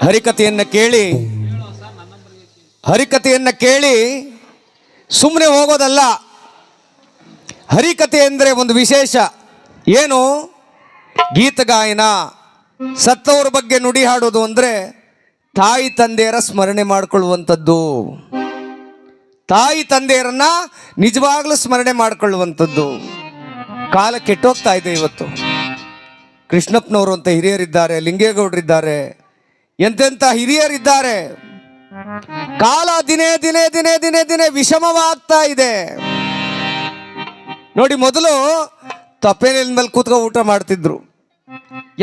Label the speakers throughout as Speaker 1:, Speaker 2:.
Speaker 1: ಹರಿಕಥೆಯನ್ನು ಕೇಳಿ ಸುಮ್ಮನೆ ಹೋಗೋದಲ್ಲ. ಹರಿಕಥೆ ಅಂದರೆ ಒಂದು ವಿಶೇಷ. ಏನು? ಗೀತಗಾಯನ, ಸತ್ತವರ ಬಗ್ಗೆ ನುಡಿ ಹಾಡೋದು ಅಂದರೆ ತಾಯಿ ತಂದೆಯರ ಸ್ಮರಣೆ ಮಾಡಿಕೊಳ್ಳುವಂಥದ್ದು. ತಾಯಿ ತಂದೆಯರನ್ನ ನಿಜವಾಗ್ಲೂ ಸ್ಮರಣೆ ಮಾಡಿಕೊಳ್ಳುವಂಥದ್ದು. ಕಾಲ ಕೆಟ್ಟೋಗ್ತಾ ಇದೆ ಇವತ್ತು. ಕೃಷ್ಣಪ್ಪನವರು ಅಂತ ಹಿರಿಯರಿದ್ದಾರೆ, ಲಿಂಗೇಗೌಡರಿದ್ದಾರೆ, ಎಂತೆಂಥ ಹಿರಿಯರಿದ್ದಾರೆ. ಕಾಲ ದಿನೇ ದಿನೇ ದಿನೇ ದಿನೇ ದಿನೇ ವಿಷಮವಾಗ್ತಾ ಇದೆ. ನೋಡಿ, ಮೊದಲು ತಪ್ಪೇನಿನ ಮೇಲೆ ಕೂತ್ಕೊ ಊಟ ಮಾಡ್ತಿದ್ರು.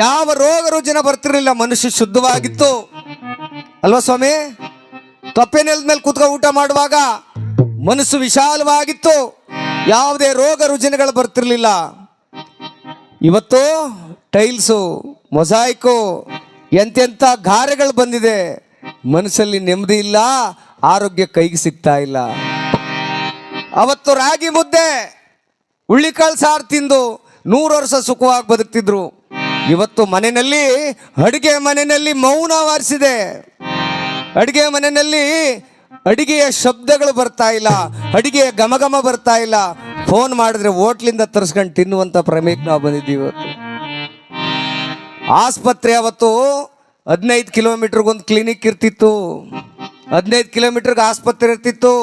Speaker 1: ಯಾವ ರೋಗ ರುಜಿನ ಬರ್ತಿರ್ಲಿಲ್ಲ, ಮನುಷ್ಯ ಶುದ್ಧವಾಗಿತ್ತು ಅಲ್ವಾ ಸ್ವಾಮಿ? ತಪ್ಪೇನೆಲದ ಮೇಲೆ ಕೂತ್ಕೊ ಊಟ ಮಾಡುವಾಗ ಮನಸ್ಸು ವಿಶಾಲವಾಗಿತ್ತು, ಯಾವುದೇ ರೋಗ ರುಜಿನಗಳು ಬರ್ತಿರ್ಲಿಲ್ಲ. ಇವತ್ತು ಟೈಲ್ಸು, ಮೊಸಾಯಿಕು, ಎಂತೆಂಥ ಗಾರೆಗಳು ಬಂದಿದೆ. ಮನಸ್ಸಲ್ಲಿ ನೆಮ್ಮದಿ ಇಲ್ಲ, ಆರೋಗ್ಯ ಕೈಗೆ ಸಿಗ್ತಾ ಇಲ್ಲ. ಅವತ್ತು ರಾಗಿ ಮುದ್ದೆ, ಹುಳ್ಳಿಕಾಳು ಸಾರು ತಿಂದು 100 ವರ್ಷ ಸುಖವಾಗಿ ಬದುಕ್ತಿದ್ರು. ಇವತ್ತು ಮನೆಯಲ್ಲಿ, ಅಡುಗೆ ಮನೆಯಲ್ಲಿ ಮೌನ ವಾರಿಸಿದೆ. ಅಡುಗೆ ಮನೆಯಲ್ಲಿ ಅಡಿಗೆಯ ಶಬ್ದಗಳು ಬರ್ತಾ ಇಲ್ಲ, ಅಡಿಗೆಯ ಘಮಘಮ ಬರ್ತಾ ಇಲ್ಲ. ಫೋನ್ ಮಾಡಿದ್ರೆ ಹೋಟ್ಲಿಂದ ತರಿಸ್ಕೊಂಡು ತಿನ್ನುವಂಥ ಪ್ರಮೇಯಕ್ಕೆ ನಾವು ಬಂದಿದ್ದೀವಿ. ಇವತ್ತು ಆಸ್ಪತ್ರೆ, ಅವತ್ತು 15 ಕಿಲೋಮೀಟ್ರಿಗೊಂದು ಕ್ಲಿನಿಕ್ ಇರ್ತಿತ್ತು, 15 ಕಿಲೋಮೀಟ್ರಿಗೆ ಆಸ್ಪತ್ರೆ ಇರ್ತಿತ್ತು.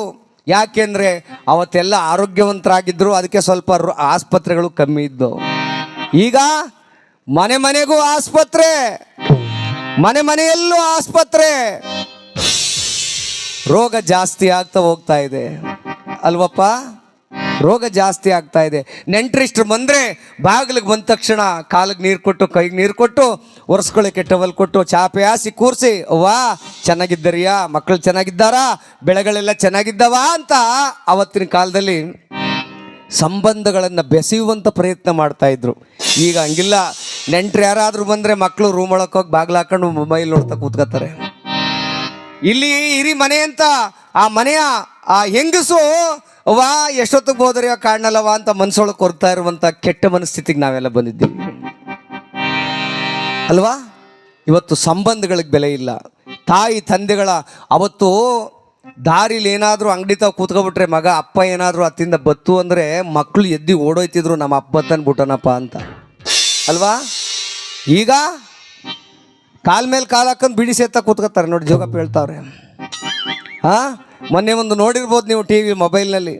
Speaker 1: ಯಾಕೆಂದರೆ ಅವತ್ತೆಲ್ಲ ಆರೋಗ್ಯವಂತರಾಗಿದ್ದರು, ಅದಕ್ಕೆ ಸ್ವಲ್ಪ ಆಸ್ಪತ್ರೆಗಳು ಕಮ್ಮಿ ಇದ್ದು. ಈಗ ಮನೆ ಮನೆಗೂ ಆಸ್ಪತ್ರೆ, ಮನೆ ಮನೆಯಲ್ಲೂ ಆಸ್ಪತ್ರೆ. ರೋಗ ಜಾಸ್ತಿ ಆಗ್ತಾ ಹೋಗ್ತಾ ಇದೆ ಅಲ್ವಪ್ಪ? ರೋಗ ಜಾಸ್ತಿ ಆಗ್ತಾ ಇದೆ. ನೆಂಟರಿಷ್ಟ್ರು ಬಂದರೆ ಬಾಗಿಲಿಗೆ ಬಂದ ತಕ್ಷಣ ಕಾಲಿಗೆ ನೀರು ಕೊಟ್ಟು, ಕೈಗೆ ನೀರು ಕೊಟ್ಟು, ಒರೆಸ್ಕೊಳ್ಳೋಕೆ ಟವಲ್ ಕೊಟ್ಟು, ಚಾಪೆ ಹಾಸಿ ಕೂರಿಸಿ, ಅವ್ವ ಚೆನ್ನಾಗಿದ್ದರಿಯಾ, ಮಕ್ಕಳು ಚೆನ್ನಾಗಿದ್ದಾರಾ, ಬೆಳೆಗಳೆಲ್ಲ ಚೆನ್ನಾಗಿದ್ದಾವ ಅಂತ ಅವತ್ತಿನ ಕಾಲದಲ್ಲಿ ಸಂಬಂಧಗಳನ್ನು ಬೆಸೆಯುವಂಥ ಪ್ರಯತ್ನ ಮಾಡ್ತಾ ಇದ್ರು. ಈಗ ಹಂಗಿಲ್ಲ. ನೆಂಟರು ಯಾರಾದರೂ ಬಂದರೆ ಮಕ್ಕಳು ರೂಮ್ ಒಳಗೆ ಹೋಗಿ ಬಾಗಿಲು ಹಾಕೊಂಡು ಮೊಬೈಲ್ ನೋಡ್ತಾ ಕೂತ್ಕೋತಾರೆ. ಇಲ್ಲಿ ಇರಿ ಮನೆ ಅಂತ ಆ ಮನೆಯ ಆ ಹೆಂಗಸು ವಾ ಎಷ್ಟೊತ್ತಿಗೆ ಹೋದ್ರೆ ಕಾಣಲ್ಲವ ಅಂತ ಮನಸ್ಸೊಳಗೆ ಕೊರ್ತಾ ಇರುವಂಥ ಕೆಟ್ಟ ಮನಸ್ಥಿತಿಗೆ ನಾವೆಲ್ಲ ಬಂದಿದ್ದೀವಿ ಅಲ್ವಾ? ಇವತ್ತು ಸಂಬಂಧಗಳಿಗೆ ಬೆಲೆ ಇಲ್ಲ. ತಾಯಿ ತಂದೆಗಳ, ಅವತ್ತು ದಾರಿಲಿ ಏನಾದರೂ ಅಂಗಡಿ ತಾವು ಕೂತ್ಕೊಬಿಟ್ರೆ ಮಗ ಅಪ್ಪ ಏನಾದರೂ ಅತ್ತಿಂದ ಬತ್ತು ಅಂದರೆ ಮಕ್ಕಳು ಎದ್ದು ಓಡೋಯ್ತಿದ್ರು, ನಮ್ಮ ಅಪ್ಪ ತಂದ್ಬಿಟ್ಟನಪ್ಪ ಅಂತ ಅಲ್ವಾ? ಈಗ ಕಾಲ ಮೇಲೆ ಕಾಲು ಹಾಕೊಂಡು ಬಿಡಿಸಿ ಎತ್ತ ಕೂತ್ಕೋತಾರೆ. ನೋಡಿ, ಜೋಗಪ್ಪ ಹೇಳ್ತಾವ್ರೆ. ಮೊನ್ನೆ ಒಂದು ನೋಡಿರ್ಬೋದು ನೀವು ಟಿ ವಿ, ಮೊಬೈಲ್ನಲ್ಲಿ,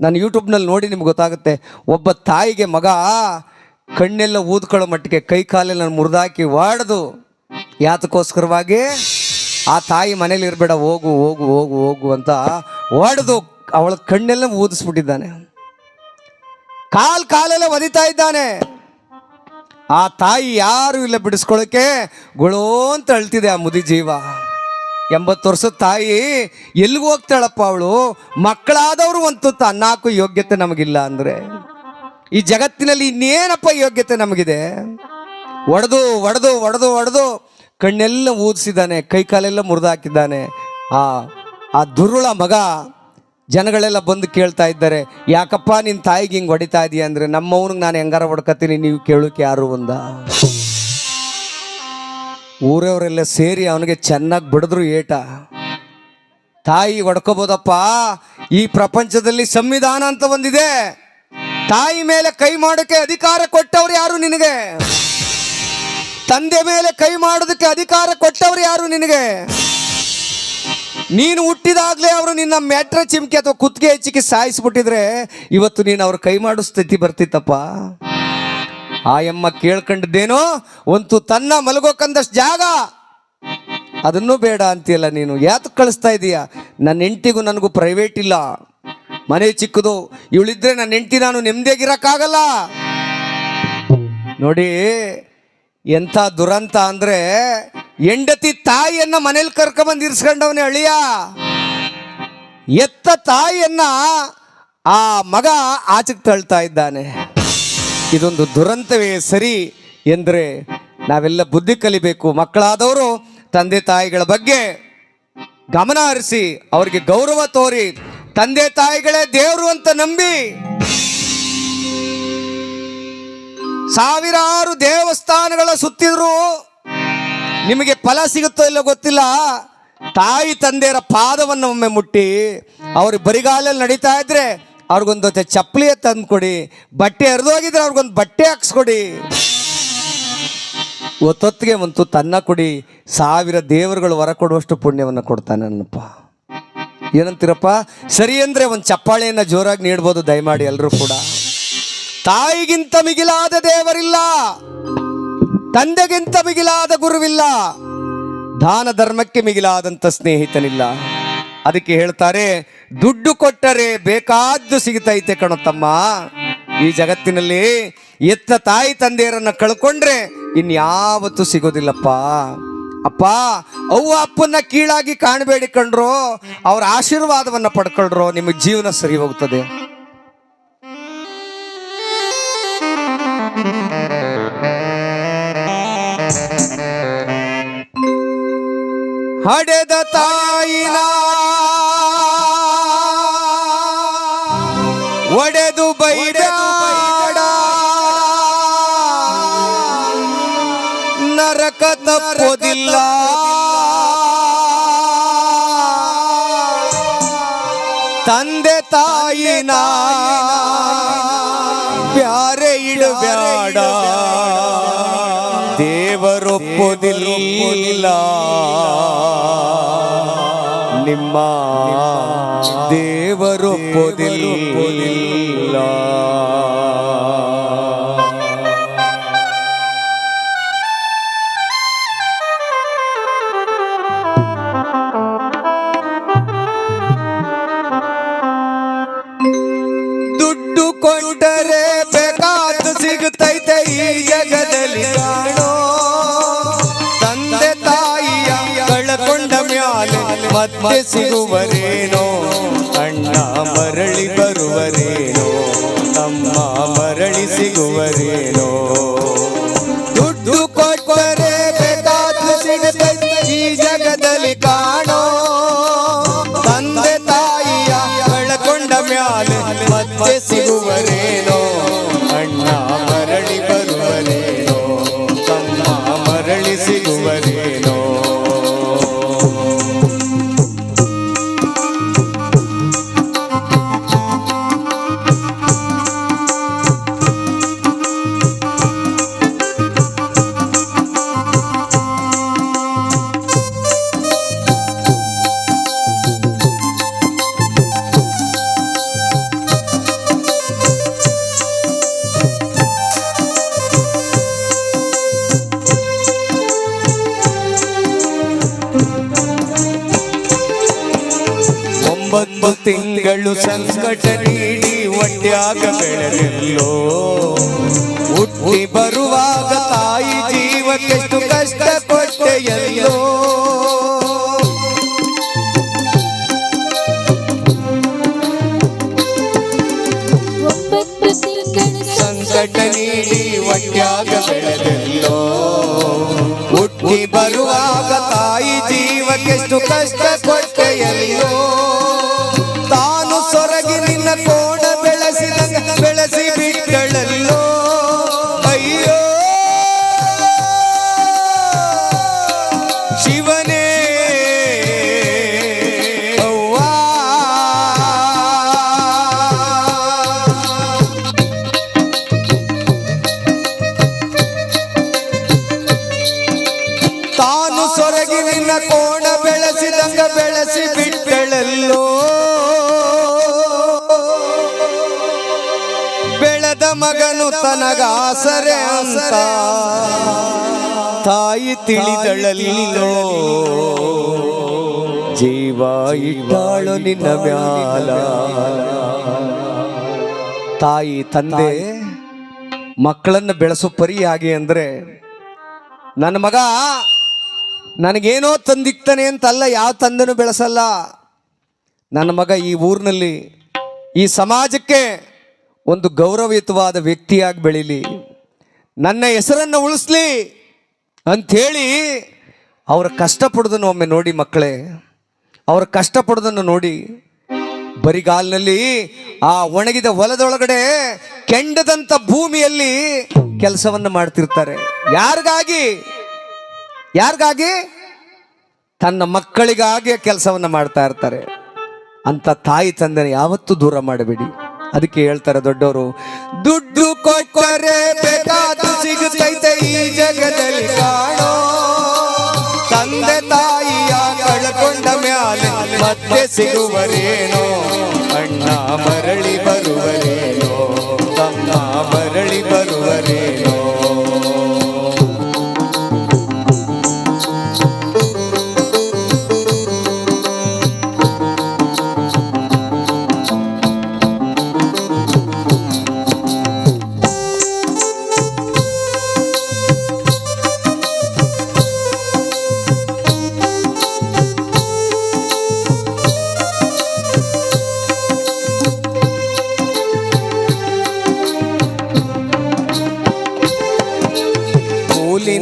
Speaker 1: ನಾನು ಯೂಟ್ಯೂಬ್ನಲ್ಲಿ ನೋಡಿ ನಿಮ್ಗೆ ಗೊತ್ತಾಗುತ್ತೆ. ಒಬ್ಬ ತಾಯಿಗೆ ಮಗ ಕಣ್ಣೆಲ್ಲ ಊದ್ಕೊಳ್ಳೋ ಮಟ್ಟಿಗೆ ಕೈ ಕಾಲೆಲ್ಲ ಮುರಿದಾಕಿ ಹೊಡೆದು, ಯಾತಕ್ಕೋಸ್ಕರವಾಗಿ ಆ ತಾಯಿ ಮನೇಲಿ ಇರಬೇಡ, ಹೋಗು ಹೋಗು ಹೋಗು ಹೋಗು ಅಂತ ಹೊಡೆದು ಅವಳ ಕಣ್ಣೆಲ್ಲ ಊದಿಸ್ಬಿಟ್ಟಿದ್ದಾನೆ. ಕಾಲೆಲ್ಲ ಒದಿತಾ ಇದ್ದಾನೆ. ಆ ತಾಯಿ ಯಾರು ಇಲ್ಲ ಬಿಡಿಸ್ಕೊಳ್ಳೋಕೆ, ಗುಳೋ ಅಂತ ಅಳ್ತಿದೆ ಆ ಮುದಿ ಜೀವ. 80 ವರ್ಷದ ತಾಯಿ ಎಲ್ಲಿಗೂ ಹೋಗ್ತಾಳಪ್ಪ ಅವಳು? ಮಕ್ಕಳಾದವರು ಒಂದು ತುತ್ತು ಅನ್ನ ಹಾಕೋ ಯೋಗ್ಯತೆ ನಮಗಿಲ್ಲ ಅಂದರೆ ಈ ಜಗತ್ತಿನಲ್ಲಿ ಇನ್ನೇನಪ್ಪ ಯೋಗ್ಯತೆ ನಮಗಿದೆ? ಒಡೆದು ಒಡೆದು ಒಡೆದು ಒಡೆದು ಕಣ್ಣೆಲ್ಲ ಊದಿಸಿದ್ದಾನೆ, ಕೈ ಕಾಲೆಲ್ಲ ಮುರಿದು ಹಾಕಿದ್ದಾನೆ. ಆ ದುರುಳ ಮಗ. ಜನಗಳೆಲ್ಲ ಬಂದು ಕೇಳ್ತಾ ಇದ್ದಾರೆ, ಯಾಕಪ್ಪ ನಿನ್ನ ತಾಯಿಗೆ ಹಿಂಗೆ ಹೊಡಿತಾ ಇದೀಯ ಅಂದರೆ, ನಮ್ಮವನಿಗೆ ನಾನು ಹೆಂಗಾರ ಹೊಡ್ಕತ್ತೀನಿ, ನೀವು ಕೇಳೋಕೆ ಯಾರು ಒಂದ? ಊರವರೆಲ್ಲ ಸೇರಿ ಅವನಿಗೆ ಚೆನ್ನಾಗಿ ಬಿಡಿದ್ರು ಏಟ. ತಾಯಿ ಹೊಡ್ಕೋಬೋದಪ್ಪ, ಈ ಪ್ರಪಂಚದಲ್ಲಿ ಸಂವಿಧಾನ ಅಂತ ಒಂದಿದೆ. ತಾಯಿ ಮೇಲೆ ಕೈ ಮಾಡೋಕ್ಕೆ ಅಧಿಕಾರ ಕೊಟ್ಟವ್ರು ಯಾರು ನಿನಗೆ? ತಂದೆ ಮೇಲೆ ಕೈ ಮಾಡೋದಕ್ಕೆ ಅಧಿಕಾರ ಕೊಟ್ಟವ್ರು ಯಾರು ನಿನಗೆ? ನೀನು ಹುಟ್ಟಿದಾಗಲೇ ಅವರು ನಿನ್ನ ಮೆಟ್ರ ಚಿಮ್ಕೆ ಅಥವಾ ಕುತ್ತಿಗೆ ಹೆಚ್ಚಿಗೆ ಸಾಯಿಸ್ಬಿಟ್ಟಿದ್ರೆ ಇವತ್ತು ನೀನು ಅವ್ರ ಕೈ ಮಾಡೋ ಸ್ಥಿತಿ ಬರ್ತಿತ್ತಪ್ಪ. ಆ ಎಮ್ಮ ಕೇಳ್ಕೊಂಡಿದ್ದೇನೋ, ಒಂದು ತನ್ನ ಮಲಗೋಕಂದಷ್ಟು ಜಾಗ ಅದನ್ನೂ ಬೇಡ ಅಂತೀಯಲ್ಲ ನೀನು. ಯಾತಕ್ಕೆ ಕಳಿಸ್ತಾ ಇದೀಯ? ನನ್ನ ಹೆಂಡತಿಗೂ ನನಗೂ ಪ್ರೈವೇಟ್ ಇಲ್ಲ, ಮನೆ ಚಿಕ್ಕದು, ಇವಳಿದ್ರೆ ನನ್ನ ಹೆಂಡತಿ ನಾನು ನೆಮ್ಮದಿಯಾಗಿರೋಕ್ಕಾಗಲ್ಲ. ನೋಡಿ ಎಂಥ ದುರಂತ ಅಂದರೆ, ಹೆಂಡತಿ ತಾಯಿಯನ್ನ ಮನೇಲಿ ಕರ್ಕೊಂಬಂದು ಇರಿಸ್ಕೊಂಡವನೇ ಅಳಿಯ. ಎತ್ತ ತಾಯಿಯನ್ನ ಆ ಮಗ ಆಚೆಗೆ ತಳ್ತಾ ಇದ್ದಾನೆ. ಇದೊಂದು ದುರಂತವೇ ಸರಿ ಎಂದರೆ ನಾವೆಲ್ಲ ಬುದ್ಧಿ ಕಲಿಬೇಕು. ಮಕ್ಕಳಾದವರು ತಂದೆ ತಾಯಿಗಳ ಬಗ್ಗೆ ಗಮನ ಹರಿಸಿ ಅವರಿಗೆ ಗೌರವ ತೋರಿ, ತಂದೆ ತಾಯಿಗಳೇ ದೇವರು ಅಂತ ನಂಬಿ ಸಾವಿರಾರು ದೇವಸ್ಥಾನಗಳ ಸುತ್ತಿದ್ರು ನಿಮಗೆ ಫಲ ಸಿಗುತ್ತೋ ಇಲ್ಲೋ ಗೊತ್ತಿಲ್ಲ. ತಾಯಿ ತಂದೆಯರ ಪಾದವನ್ನು ಒಮ್ಮೆ ಮುಟ್ಟಿ ಅವ್ರ ಬರಿಗಾಲಲ್ಲಿ ನಡೀತಾ ಇದ್ರೆ ಅವ್ರಿಗೊಂದು ಜೊತೆ ಚಪ್ಪಲಿ ತಂದು ಕೊಡಿ. ಬಟ್ಟೆ ಹರಿದೋಗಿದ್ರೆ ಅವ್ರಿಗೊಂದು ಬಟ್ಟೆ ಹಾಕ್ಸ್ಕೊಡಿ. ಒತ್ತೊತ್ತಿಗೆ ಒಂದು ತುತ್ತು ಅನ್ನ ಕೊಡಿ. 1000 ದೇವರುಗಳು ವರ ಕೊಡುವಷ್ಟು ಪುಣ್ಯವನ್ನು ಕೊಡ್ತಾನೆ ನನ್ನಪ್ಪ. ಏನಂತೀರಪ್ಪ? ಸರಿ ಅಂದರೆ ಒಂದು ಚಪ್ಪಾಳೆಯನ್ನು ಜೋರಾಗಿ ನೀಡ್ಬೋದು ದಯಮಾಡಿ ಎಲ್ಲರೂ ಕೂಡ. ತಾಯಿಗಿಂತ ಮಿಗಿಲಾದ ದೇವರಿಲ್ಲ, ತಂದೆಗಿಂತ ಮಿಗಿಲಾದ ಗುರುವಿಲ್ಲ, ದಾನ ಧರ್ಮಕ್ಕೆ ಮಿಗಿಲಾದಂಥ ಸ್ನೇಹಿತನಿಲ್ಲ. ಅದಕ್ಕೆ ಹೇಳ್ತಾರೆ, ದುಡ್ಡು ಕೊಟ್ಟರೆ ಬೇಕಾದ್ದು ಸಿಗುತ್ತೈತೆ ಕಣೋ ತಮ್ಮ. ಈ ಜಗತ್ತಿನಲ್ಲಿ ಎತ್ತ ತಾಯಿ ತಂದೆಯರನ್ನ ಕಳ್ಕೊಂಡ್ರೆ ಇನ್ಯಾವತ್ತೂ ಸಿಗೋದಿಲ್ಲಪ್ಪ. ಅಪ್ಪ ಅವ್ವ ಅಪ್ಪನ್ನ ಕೀಳಾಗಿ ಕಾಣಬೇಡಿ ಕಣ್ರೋ, ಅವ್ರ ಆಶೀರ್ವಾದವನ್ನ ಪಡ್ಕೊಳ್ರೋ, ನಿಮಗೆ ಜೀವನ ಸರಿ ಹೋಗ್ತದೆ. ಹಡೆದ ತಾಯಿನ ಒಡೆದು ಬೈಬೇಡ, ನರಕ ತಪ್ಪೋದಿಲ್ಲ. ತಂದೆ ತಾಯಿನ ಬ್ಯಾರೆ ಇಡಬೇಡ, ದೇವರೊಪ್ಪೋದಿಲ್ಲ. ನಿಮ್ಮ ದೇವರೊಪ್ಪೋದಿಲ್ಲ. ದುಡ್ಡು ಕೊಟ್ಟರೆ ಬೇಕಾದ ಸಿಗುತ್ತೈತೆ ಈ ಜಗದಲ್ಲಿ ಕಾಣೋ. ತಂದೆ ತಾಯಿಯ ಕಳಕೊಂಡ ಮ್ಯಾಲೆ ಮತ್ತೆ ಸಿಗುವರೇನೋ, ಅಣ್ಣ ಮರಳಿ ಬರುವರೇನೋ, ತಮ್ಮ ಮರಳಿ ಸಿಗುವರೇನೋ. ದುಡ್ಡು ಕೊಟ್ಟರೆ ಬೇಕಾದ ಸಿಗುತ್ತೈತೆ ಈ ಜಗದಲ್ಲಿ ಕಾಣೋ. ತಂದೆ ತಾಯಿಯ ಕಳಕೊಂಡ ಮ್ಯಾಲೆ ಮತ್ತೆ ಸಿಗುವರೇನೋ, ಅಣ್ಣ ಮರಳಿ ಬರುವರೇನೋ, ತಮ್ಮ ಮರಳಿ ಸಿಗುವರೇನೋ. ಒಂಬತ್ತು ತಿಂಗಳು ಸಂಕಟ ನೀಡಿ ಹೊಟ್ಯಾಗ ಬೆಳೆದೆಲ್ಲೋ, ಹುಟ್ಟಿ ಬರುವಾಗ ತಾಯಿ ಜೀವಕ್ಕೆಷ್ಟು ಕಷ್ಟ ಕೊಟ್ಟೆಯಲ್ಲೋ. ಸಂಕಟ ನೀಡಿ ಹೊಟ್ಯಾಗ ಬೆಳೆದೆಲ್ಲೋ, ಹುಟ್ಟಿ ಬರುವಾಗ ತಾಯಿ ಜೀವಕ್ಕೆಷ್ಟು ಕಷ್ಟ ಕೊಟ್ಟೆಯಲ್ಲೋ. ತಾನು ಸೊರಗಿ ನಿನ್ನ ಕೋಣ ಬೆಳೆಸಿದಂಗ ಬೆಳೆಸಿ ಬಿಟ್ಟಳಲ್ಲೋ. ಅಯ್ಯೋ ಶಿವನೇ ಅವ್ವ, ತಾನು ಸೊರಗಿ ನಿನ್ನ ಕೋಣ ಬೆಳೆಸಿದಂಗ ಬೆಳೆಸಿ ಬಿಟ್ಟಳಲ್ಲೋ. ಬೆಳೆದ ಮಗನು ತನಗಾಸರೆ ಅಂತ ತಾಯಿ ತಿಳಿದಳಲ್ಲೋ. ಜೀವ ಇಟ್ಟಾಳು ನಿನ್ನ ಮ್ಯಾಲ. ತಾಯಿ ತಂದೆ ಮಕ್ಕಳನ್ನು ಬೆಳೆಸೋ ಪರಿ ಹಾಗೆ ಅಂದ್ರೆ, ನನ್ನ ಮಗ ನನಗೇನೋ ತಂದಿಕ್ತಾನೆ ಅಂತಲ್ಲ, ಯಾವ ತಂದೆನೂ ಬೆಳೆಸಲ್ಲ. ನನ್ನ ಮಗ ಈ ಊರಿನಲ್ಲಿ ಈ ಸಮಾಜಕ್ಕೆ ಒಂದು ಗೌರವಯುತವಾದ ವ್ಯಕ್ತಿಯಾಗಿ ಬೆಳೀಲಿ, ನನ್ನ ಹೆಸರನ್ನು ಉಳಿಸ್ಲಿ ಅಂಥೇಳಿ ಅವರ ಕಷ್ಟಪಡೋದನ್ನು ಒಮ್ಮೆ ನೋಡಿ ಮಕ್ಕಳೇ. ಅವರ ಕಷ್ಟಪಡೋದನ್ನು ನೋಡಿ. ಬರಿಗಾಲಿನಲ್ಲಿ ಆ ಒಣಗಿದ ಹೊಲದೊಳಗಡೆ ಕೆಂಡದಂಥ ಭೂಮಿಯಲ್ಲಿ ಕೆಲಸವನ್ನು ಮಾಡ್ತಿರ್ತಾರೆ. ಯಾರಿಗಾಗಿ? ಯಾರಿಗಾಗಿ? ತನ್ನ ಮಕ್ಕಳಿಗಾಗಿ ಕೆಲಸವನ್ನ ಮಾಡ್ತಾ ಇರ್ತಾರೆ. ಅಂತ ತಾಯಿ ತಂದೆನ ಯಾವತ್ತೂ ದೂರ ಮಾಡಬೇಡಿ. ಅದಕ್ಕೆ ಹೇಳ್ತಾರೆ ದೊಡ್ಡವರು, ದುಡ್ಡು ಕೊಟ್ಟರೆ ಬೇಕಾದ ಸಿಗುತ್ತೈತೆ ಈ ಜಗದಲ್ಲಿ ಕಾಣೋ, ತಂದೆ ತಾಯಿಯ ಕಳ್ಕೊಂಡ ಮ್ಯಾಲೆ ಮತ್ತೆ ಸಿಗುವರೇನೋ, ಅಣ್ಣ ಮರಳಿ ಬರುವರೇನೋ, ತಮ್ಮ ಮರಳಿ ಬರುವರೇನೋ.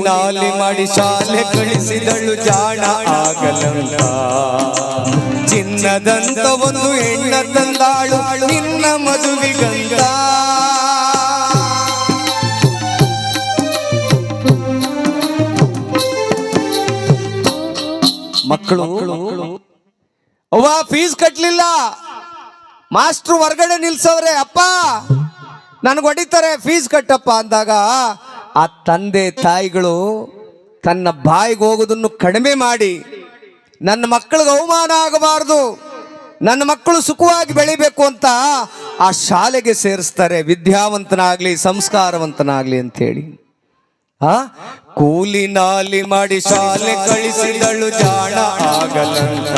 Speaker 1: ನಾಲಿ ಮಾಡಿ ಶಾಲೆ ಕಳಿಸಿದಳು ಜಾಣ ಆಗಲಂತ, ಚಿನ್ನದಂತ ಒಂದು ಹೆಣ್ಣ ತಂದಾಳು ನಿನ್ನ ಮದುವಿಗಂತ. ಮಕ್ಕಳು ಅವ್ವ ಫೀಸ್ ಕಟ್ಲಿಲ್ಲ, ಮಾಸ್ಟ್ರು ಹೊರಗಡೆ ನಿಲ್ಸವ್ರೆ, ಅಪ್ಪ ನನಗೆ ಹೊಡಿತಾರೆ ಫೀಸ್ ಕಟ್ಟಪ್ಪ ಅಂದಾಗ ಆ ತಂದೆ ತಾಯಿಗಳು ತನ್ನ ಬಾಯಿಗೆ ಹೋಗೋದನ್ನು ಕಡಿಮೆ ಮಾಡಿ, ನನ್ನ ಮಕ್ಕಳಿಗೆ ಅವಮಾನ ಆಗಬಾರ್ದು, ನನ್ನ ಮಕ್ಕಳು ಸುಖವಾಗಿ ಬೆಳಿಬೇಕು ಅಂತ ಆ ಶಾಲೆಗೆ ಸೇರಿಸ್ತಾರೆ, ವಿದ್ಯಾವಂತನಾಗ್ಲಿ ಸಂಸ್ಕಾರವಂತನಾಗ್ಲಿ ಅಂತೇಳಿ. ಕೂಲಿ ನಾಲಿ ಮಾಡಿ ಶಾಲೆ ಕಳಿಸಿದಳು ಜಾಣ ಆಗಲಂತ,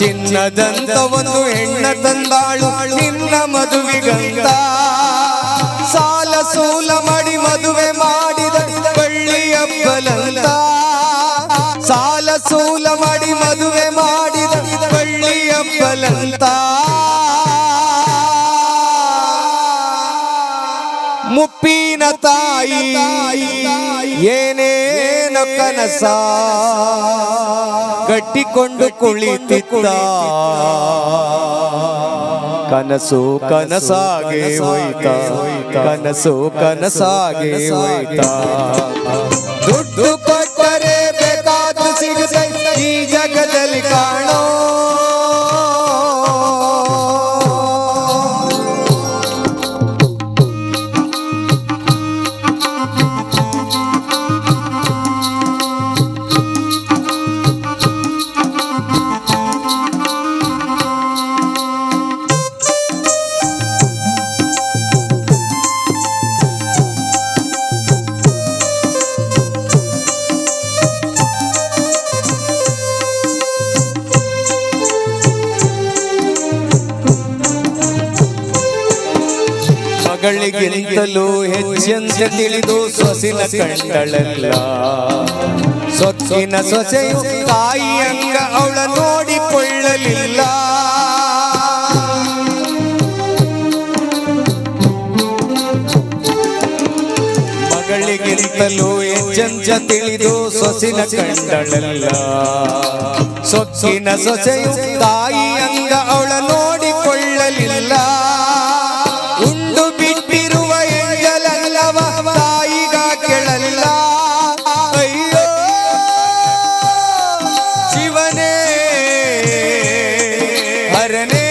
Speaker 1: ಚಿನ್ನದಂತ ಒಂದು ಹೆಣ್ಣ ತಂದಾಳು ನಿನ್ನ ಮದುವಿಗಂತ. ಸಾಲ ಸೂಲ ಮಾಡಿ ಮದುವೆ ಮಾಡಿದ ಬಳ್ಳಿಯ ಬಲಂತ, ಸಾಲ ಸೂಲ ಮಾಡಿ ಮದುವೆ ಮಾಡಿದ ಬಳ್ಳಿಯ ಬಲಂತ. ಮುಪ್ಪಿನ ತಾಯಿ ಏನೇನ ಕನಸ ಕಟ್ಟಿಕೊಂಡು ಕುಳಿತಿತ್ತ, ಕನಸು ಕನಸಾಗೆ ಹೋಯ್ತ, ಕನಸು ಕನಸಾಗೆ ಹೋಯ್ತ. ದುಡ್ಡು ಕೊಟ್ಟರೆ ಬೇಕಾದ ಸಿಗುತ್ತೈತೆ ಈ ಜಗದಲ್ಲಿ ಕಾಣೋ, ಮಗಳಿಗಿಂತಲೂ ಹೆಚ್ಚೆಂತ ತಿಳಿದು ಸೊಸಿನ ಕಂಡಳಲ್ಲ, ಸೊಕ್ಕಿನ ಸೊಸೆಯು ತಾಯಿಯಂಗ ಅವಳ ನೋಡಿಕೊಳ್ಳಲಿಲ್ಲ. ಮಗಳಿಗಿಂತಲೂ ಹೆಚ್ಚೆಂತ ತಿಳಿದು ಸೊಸಿನ ಕಂಡಳಲ್ಲ, ಸೊಕ್ಕಿನ ಸೊಸೆಯು ತಾಯಿಯಂಗ ಅವಳ ನೋಡಿಕೊಳ್ಳಲಿಲ್ಲ. ಉಂಡು ಬಿಟ್ಟಿರುವ ಎಂಜಲಲ್ಲವ ತಾಯಿಗ ಕೆಳಲಿಲ್ಲ. ಅಯ್ಯೋ ಶಿವನೇ ಹರನೇ,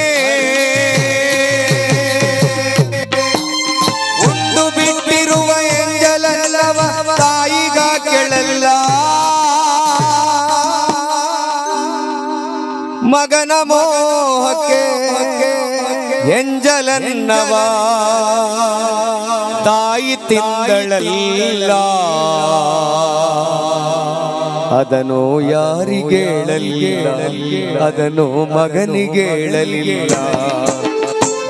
Speaker 1: ಉಂಡು ಬಿಟ್ಟಿರುವ ಎಂಜಲಲ್ಲವ ತಾಯಿಗ ಕೆಳಲಿಲ್ಲ. ಮಗನ ಮೋಹಕ್ಕೆ ಎಂಜಲನ್ನವ ತಾಯಿ ತಿಂಗಳಲ್ಲ, ಅದನ್ನು ಯಾರಿಗೇಳಲಿಲ್ಲ, ಅದನ್ನು ಮಗನಿಗೇಳಲಿಲ್ಲ.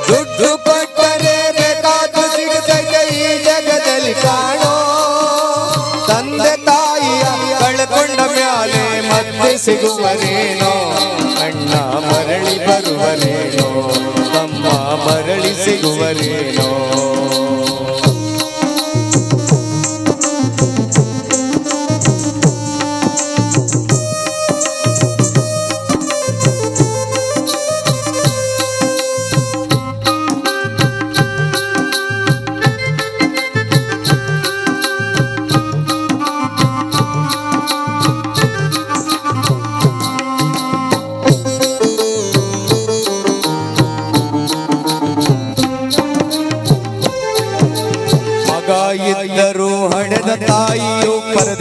Speaker 1: ದುಡ್ಡು ಕೊಟ್ಟರೆ ಬೇಕಾದ ಸಿಗುತ್ತೈತೆ ಈ ಜಗದಲ್ಲಿ ಕಾಣೋ, ತಂದೆ ತಾಯಿಯ ಕಳ್ಕೊಂಡ ಮ್ಯಾಲೆ ಮತ್ತೆ ಸಿಗುವರೇನೋ, ಅಣ್ಣ ಮರಳಿ ಬರುವರೇನೋ, ತಮ್ಮ ಮರಳಿ ಸಿಗುವರೇನೋ.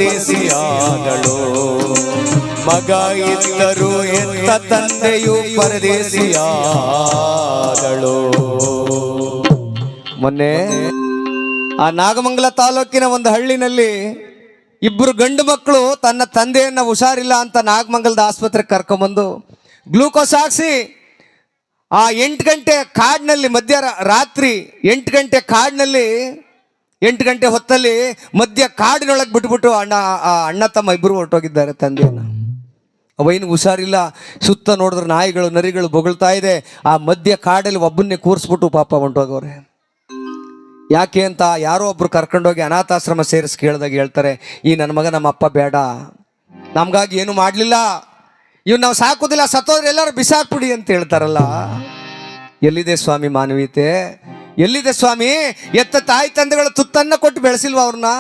Speaker 1: ಪರದೇಶಿಯಾದಳು. ಮಗ ಇದ್ದರೂ ಎತ್ತ ತಂದೆಯು ಪರದೇಶಿಯಾದಳು. ಮೊನ್ನೆ ಆ ನಾಗಮಂಗಲ ತಾಲೂಕಿನ ಒಂದು ಹಳ್ಳಿನಲ್ಲಿ ಇಬ್ಬರು ಗಂಡು ಮಕ್ಕಳು ತನ್ನ ತಂದೆಯನ್ನ ಹುಷಾರಿಲ್ಲ ಅಂತ ನಾಗಮಂಗಲದ ಆಸ್ಪತ್ರೆಗೆ ಕರ್ಕೊಂಬಂದು ಗ್ಲೂಕೋಸ್ ಹಾಕ್ಸಿ ಆ 8 ಗಂಟೆ ಕಾಡಿನಲ್ಲಿ ರಾತ್ರಿ 8 ಗಂಟೆ ಕಾಡಿನಲ್ಲಿ 8 ಗಂಟೆ ಹೊತ್ತಲ್ಲಿ ಮಧ್ಯ ಕಾಡಿನೊಳಗೆ ಬಿಟ್ಬಿಟ್ಟು ಅಣ್ಣ ತಮ್ಮ ಇಬ್ಬರು ಹೊರಟೋಗಿದ್ದಾರೆ ತಂದೆಯನ್ನ. ಅವೈನು ಹುಷಾರಿಲ್ಲ. ಸುತ್ತ ನೋಡಿದ್ರೆ ನಾಯಿಗಳು ನರಿಗಳು ಬೊಗಳ್ತಾ ಇದೆ. ಆ ಮಧ್ಯ ಕಾಡಲ್ಲಿ ಒಬ್ಬನ್ನೇ ಕೂರಿಸ್ಬಿಟ್ಟು ಪಾಪ ಹೊಂಟೋಗವ್ರೆ. ಯಾಕೆ ಅಂತ ಯಾರೋ ಒಬ್ರು ಕರ್ಕೊಂಡೋಗಿ ಅನಾಥಾಶ್ರಮ ಸೇರಿಸಿ ಕೇಳಿದಾಗ ಹೇಳ್ತಾರೆ, ಈ ನನ್ನ ಮಗ ನಮ್ಮ ಅಪ್ಪ ಬೇಡ, ನಮ್ಗಾಗಿ ಏನು ಮಾಡಲಿಲ್ಲ, ಇವ್ ನಾವು ಸಾಕೋದಿಲ್ಲ, ಸತ್ತೋದ್ರೆ ಎಲ್ಲರೂ ಬಿಸಾಕ್ಬಿಡಿ ಅಂತ ಹೇಳ್ತಾರಲ್ಲ. ಎಲ್ಲಿದೆ ಸ್ವಾಮಿ ಮಾನವೀಯತೆ? ಎಲ್ಲಿದೆ ಸ್ವಾಮಿ? ಎತ್ತ ತಾಯಿ ತಂದೆಗಳ ತುತ್ತನ್ನ ಕೊಟ್ಟು ಬೆಳೆಸಿಲ್ವ ಅವ್ರನ್ನ?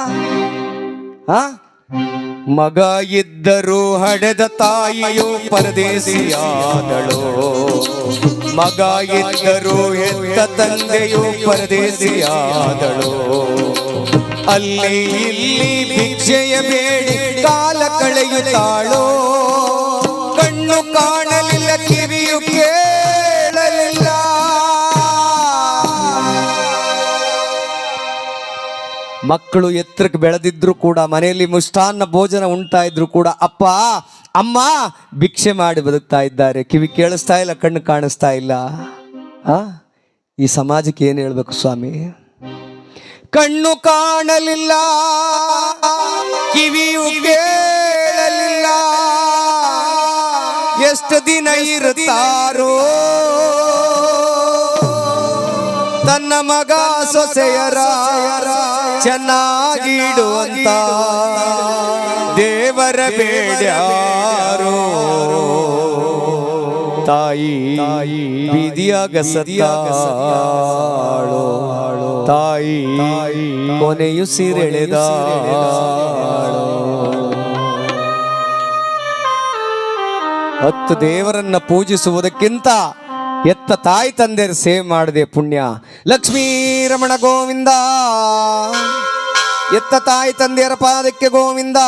Speaker 1: ಮಗ ಇದ್ದರೂ ಹಡೆದ ತಾಯಿಯು ಪರದೇಶಿಯಾದಳು. ಮಗ ಇದ್ದರೂ ಎತ್ತ ತಂದೆಯು ಪರದೇಶಿಯಾದಳು. ಅಲ್ಲಿ ಇಲ್ಲಿ ಭಿಕ್ಷೆಯ ಬೇಡಿ ಕಾಲ ಕಳೆಯುತ್ತಾಳೋ. ಕಣ್ಣು ಕಾಣಲಿಲ್ಲ, ಕಿವಿಯು ಕೇಳಲಿಲ್ಲ. ಮಕ್ಕಳು ಎತ್ತರಕ್ಕೆ ಬೆಳೆದಿದ್ರು ಕೂಡ, ಮನೆಯಲ್ಲಿ ಮುಷ್ಟಾನ್ನ ಭೋಜನ ಉಣ್ತಾ ಇದ್ರು ಕೂಡ ಅಪ್ಪ ಅಮ್ಮ ಭಿಕ್ಷೆ ಮಾಡಿ ಬದುಕ್ತಾ ಇದ್ದಾರೆ. ಕಿವಿ ಕೇಳಿಸ್ತಾ ಇಲ್ಲ, ಕಣ್ಣು ಕಾಣಿಸ್ತಾ ಇಲ್ಲ. ಈ ಸಮಾಜಕ್ಕೆ ಏನು ಹೇಳ್ಬೇಕು ಸ್ವಾಮಿ? ಕಣ್ಣು ಕಾಣಲಿಲ್ಲ, ಕಿವಿಯು ಕೇಳಲಿಲ್ಲ, ಎಷ್ಟು ದಿನ ಇರುತ್ತಾರೋ ತನ್ನ ಮಗ ಸೊಸೆಯರ ಚೆನ್ನಾಗಿಡುವಂತ ದೇವರ ಬೇಡ್ಯಾರೋ. ತಾಯಿ ಬೀದಿಯಾಗ ಸತ್ತಾಳೋ, ತಾಯಿ ಕೊನೆಯು ಸಿರೆಳೆದಾಳೋ. 10 ದೇವರನ್ನ ಪೂಜಿಸುವುದಕ್ಕಿಂತ ಎತ್ತ ತಾಯಿ ತಂದೆಯರು ಸೇವೆ ಮಾಡದೆ ಪುಣ್ಯ. ಲಕ್ಷ್ಮೀ ರಮಣ ಗೋವಿಂದ, ಎತ್ತ ತಾಯಿ ತಂದೆಯರ ಪಾದಕ್ಕೆ ಗೋವಿಂದ.